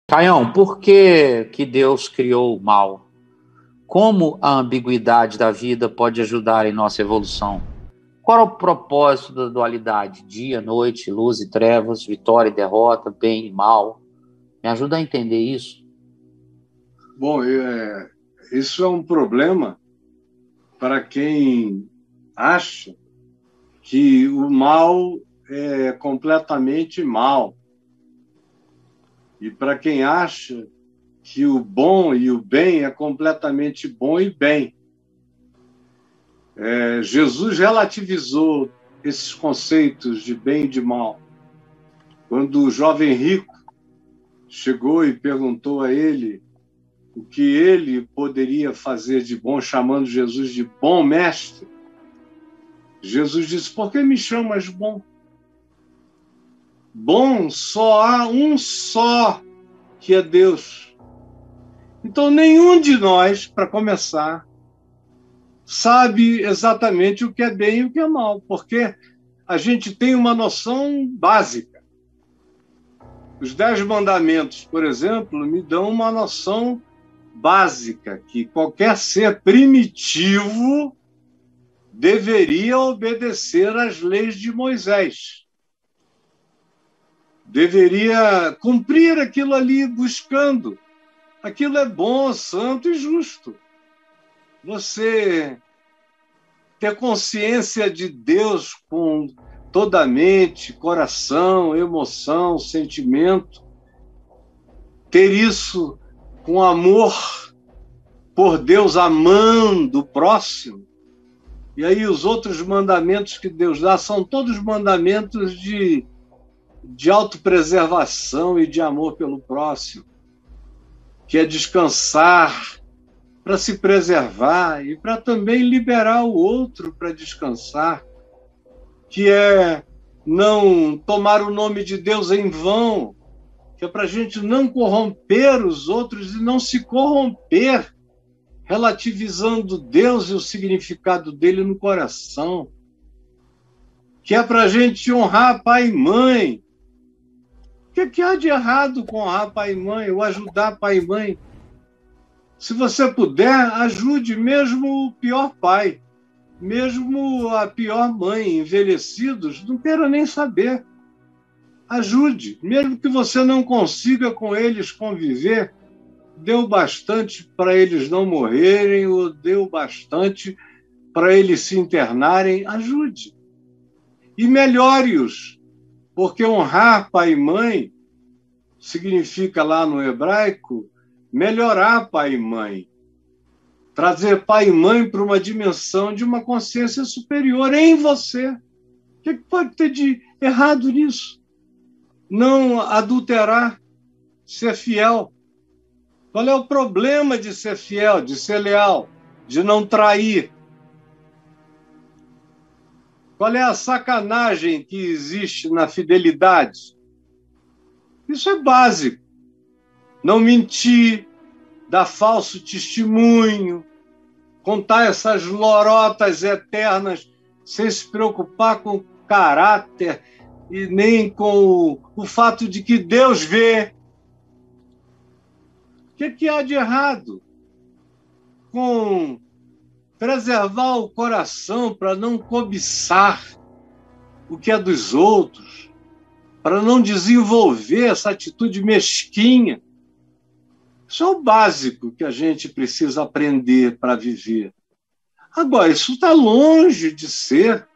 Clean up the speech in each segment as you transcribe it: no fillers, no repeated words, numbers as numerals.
Caião, por que Deus criou o mal? Como a ambiguidade da vida pode ajudar em nossa evolução? Qual é o propósito da dualidade? Dia, noite, luz e trevas, vitória e derrota, bem e mal? Me ajuda a entender isso. Bom, isso é um problema para quem acha que o mal é completamente mal. E para quem acha que o bom e o bem é completamente bom e bem. Jesus relativizou esses conceitos de bem e de mal. Quando o jovem rico chegou e perguntou a ele o que ele poderia fazer de bom, chamando Jesus de bom mestre, Jesus disse: por que me chamas bom? Bom só há um só, que é Deus. Então, nenhum de nós, para começar, sabe exatamente o que é bem e o que é mal, porque a gente tem uma noção básica. Os 10 mandamentos, por exemplo, me dão uma noção básica, que qualquer ser primitivo deveria obedecer às leis de Moisés. Deveria cumprir aquilo ali, buscando. Aquilo é bom, santo e justo. Você ter consciência de Deus com toda a mente, coração, emoção, sentimento, ter isso com amor por Deus, amando o próximo. E aí os outros mandamentos que Deus dá são todos mandamentos de autopreservação e de amor pelo próximo, que é descansar para se preservar e para também liberar o outro para descansar, que é não tomar o nome de Deus em vão, que é para a gente não corromper os outros e não se corromper, relativizando Deus e o significado dele no coração, que é para a gente honrar pai e mãe. O que há de errado com honrar pai e mãe, ou ajudar pai e mãe? Se você puder, ajude mesmo o pior pai, mesmo a pior mãe, envelhecidos, não quero nem saber. Ajude, mesmo que você não consiga com eles conviver, deu bastante para eles não morrerem, ou deu bastante para eles se internarem, ajude. E melhore-os, porque honrar pai e mãe significa lá no hebraico melhorar pai e mãe, trazer pai e mãe para uma dimensão de uma consciência superior em você. O que pode ter de errado nisso? Não adulterar, ser fiel. Qual é o problema de ser fiel, de ser leal, de não trair? Qual é a sacanagem que existe na fidelidade? Isso é básico. Não mentir, dar falso testemunho, contar essas lorotas eternas sem se preocupar com o caráter e nem com o fato de que Deus vê. O que há de errado com preservar o coração para não cobiçar o que é dos outros, para não desenvolver essa atitude mesquinha? Isso é o básico que a gente precisa aprender para viver. Agora, isso está longe de ser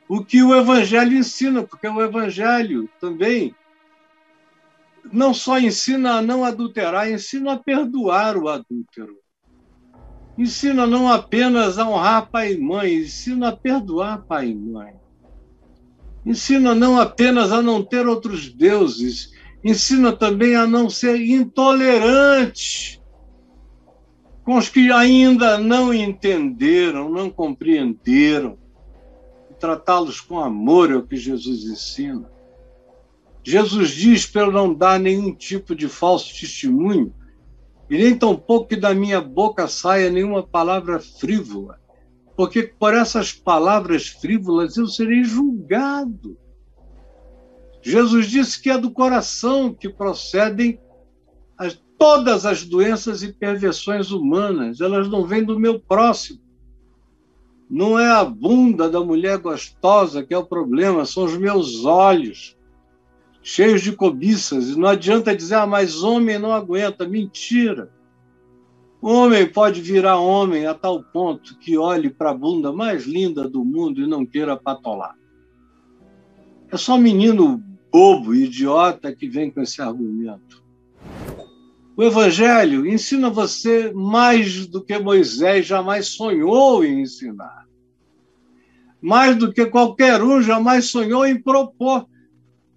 o que o Evangelho ensina, porque o Evangelho também não só ensina a não adulterar, ensina a perdoar o adúltero. Ensina não apenas a honrar pai e mãe, ensina a perdoar pai e mãe. Ensina não apenas a não ter outros deuses, ensina também a não ser intolerante com os que ainda não entenderam, não compreenderam. E tratá-los com amor é o que Jesus ensina. Jesus diz para eu não dar nenhum tipo de falso testemunho, e nem tampouco que da minha boca saia nenhuma palavra frívola, porque por essas palavras frívolas eu serei julgado. Jesus disse que é do coração que procedem todas as doenças e perversões humanas, elas não vêm do meu próximo. Não é a bunda da mulher gostosa que é o problema, são os meus olhos, cheios de cobiças. E não adianta dizer, mas homem não aguenta. Mentira. Homem pode virar homem a tal ponto que olhe para a bunda mais linda do mundo e não queira patolar. É só menino bobo, idiota, que vem com esse argumento. O Evangelho ensina você mais do que Moisés jamais sonhou em ensinar. Mais do que qualquer um jamais sonhou em propor.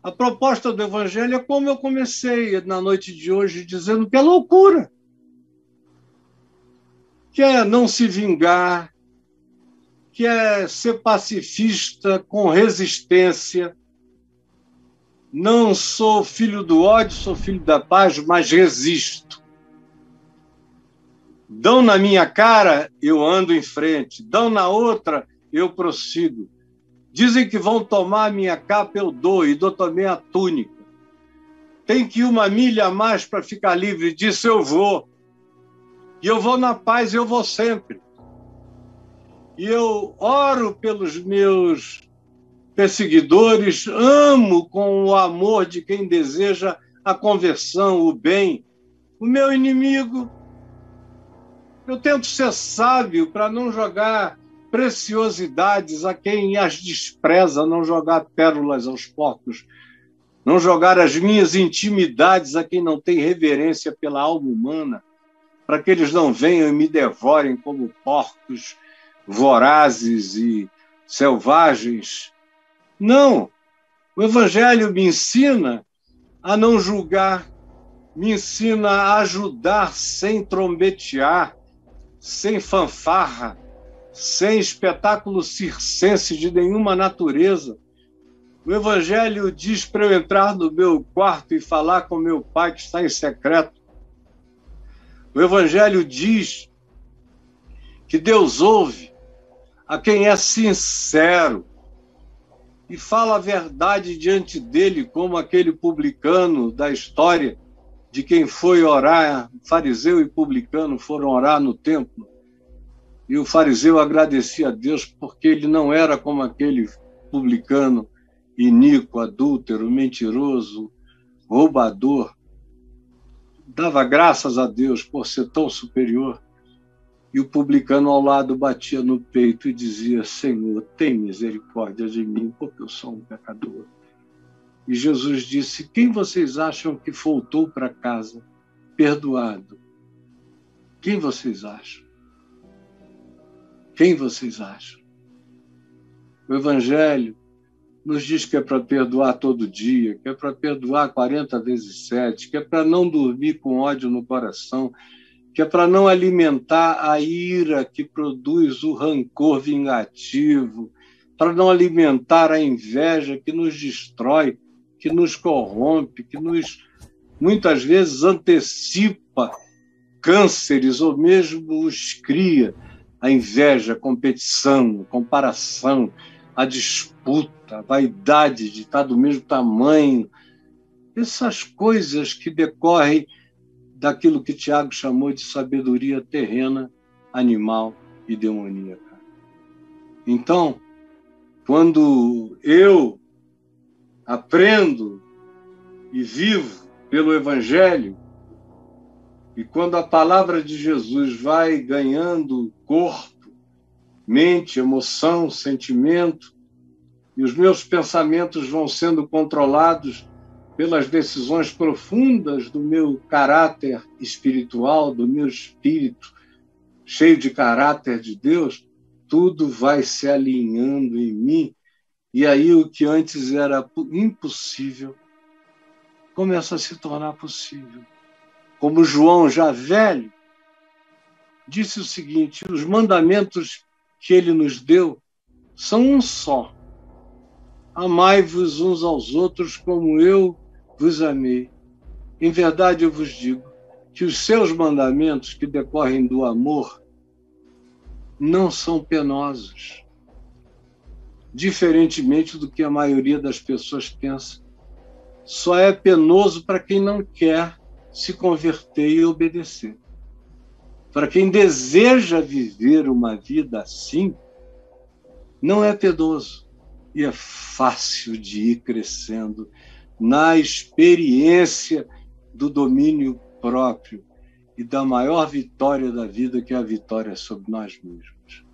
A proposta do Evangelho é como eu comecei na noite de hoje, dizendo que é loucura. Que é não se vingar, que é ser pacifista com resistência. Não sou filho do ódio, sou filho da paz, mas resisto. Dão na minha cara, eu ando em frente. Dão na outra, eu prossigo. Dizem que vão tomar a minha capa, eu dou, e dou também a túnica. Tem que ir 1 milha a mais para ficar livre, disso eu vou. E eu vou na paz, eu vou sempre. E eu oro pelos meus perseguidores, amo com o amor de quem deseja a conversão, o bem. O meu inimigo, eu tento ser sábio para não jogar preciosidades a quem as despreza, não jogar pérolas aos porcos, não jogar as minhas intimidades a quem não tem reverência pela alma humana, para que eles não venham e me devorem como porcos vorazes e selvagens. Não, o Evangelho me ensina a não julgar, me ensina a ajudar sem trombetear, sem fanfarra, sem espetáculo circense de nenhuma natureza. O Evangelho diz para eu entrar no meu quarto e falar com meu Pai que está em secreto. O Evangelho diz que Deus ouve a quem é sincero e fala a verdade diante dele, como aquele publicano da história de quem foi orar, fariseu e publicano foram orar no templo. E o fariseu agradecia a Deus porque ele não era como aquele publicano iníquo, adúltero, mentiroso, roubador. Dava graças a Deus por ser tão superior. E o publicano ao lado batia no peito e dizia: Senhor, tem misericórdia de mim, porque eu sou um pecador. E Jesus disse: quem vocês acham que voltou para casa perdoado? Quem vocês acham? Quem vocês acham? O Evangelho nos diz que é para perdoar todo dia, que é para perdoar 40 vezes 7, que é para não dormir com ódio no coração, que é para não alimentar a ira que produz o rancor vingativo, para não alimentar a inveja que nos destrói, que nos corrompe, que nos, muitas vezes, antecipa cânceres ou mesmo os cria. A inveja, a competição, a comparação, a disputa, a vaidade de estar do mesmo tamanho. Essas coisas que decorrem daquilo que Tiago chamou de sabedoria terrena, animal e demoníaca. Então, quando eu aprendo e vivo pelo Evangelho, e quando a palavra de Jesus vai ganhando corpo, mente, emoção, sentimento, e os meus pensamentos vão sendo controlados pelas decisões profundas do meu caráter espiritual, do meu espírito cheio de caráter de Deus, tudo vai se alinhando em mim, e aí o que antes era impossível começa a se tornar possível. Como João, já velho, disse o seguinte: os mandamentos que ele nos deu são um só. Amai-vos uns aos outros como eu vos amei. Em verdade eu vos digo que os seus mandamentos que decorrem do amor não são penosos, diferentemente do que a maioria das pessoas pensa. Só é penoso para quem não quer se converter e obedecer. Para quem deseja viver uma vida assim, não é piedoso e é fácil de ir crescendo na experiência do domínio próprio e da maior vitória da vida, que é a vitória sobre nós mesmos.